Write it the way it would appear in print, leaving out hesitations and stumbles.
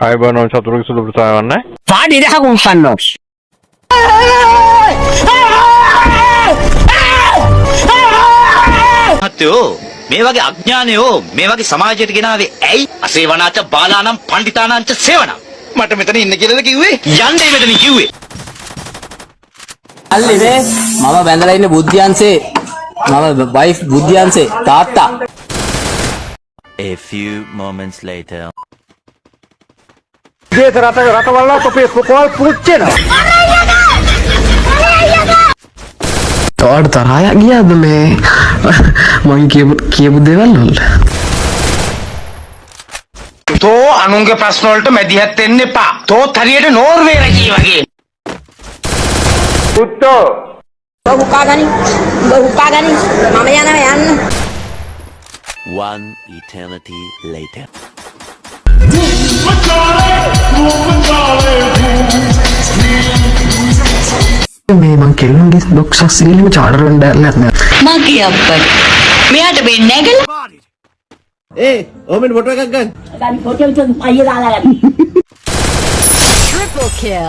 අයබන චතුරක සුළු ප්‍රසාවන්නයි පාඩි දෙහක් උස්සන්නෝ මහත්තයෝ මේ වගේ අඥානයෝ මේ වගේ සමාජයට ගෙනාවේ ඇයි? අසේවනාච බාලානම් පණ්ඩිතානංච සේවනා. මට මෙතන ඉන්න කියලාද කිව්වේ? යන්නේ මෙතන කිව්වේ. අල්ලේ මම බැඳලා ඉන්නේ බුද්ධියන්සේ මම වයිෆ් බුද්ධියන්සේ තාත්තා. A few moments later. දේශ රටවල තොපේ කොල් පුච්චෙනවා. තෝඩ තරහා ගියාද මේ මං කියපු දේවල් වල? තෝ අනුන්ගේ ප්‍රශ්න වලට මැදිහත් වෙන්න එපා. තෝ හරියට නෝර්වේ රජී වගේ. පුත්තෝ බහුකාගනි මම යනවා යන්න. One eternity later. මේ මං කෙල්ලන්ගේ බොක්සස් ඉල්ලීම චාටර් වෙන්න දැල්ලක් නෑ. මගේ අප්පට මෙයාට වෙන්නේ නැගලා ඕමෙන් ෆොටෝ එකක් ගන්න. ගන්න ෆොටෝ එක අයියා දාලා ගන්න. Triple kill.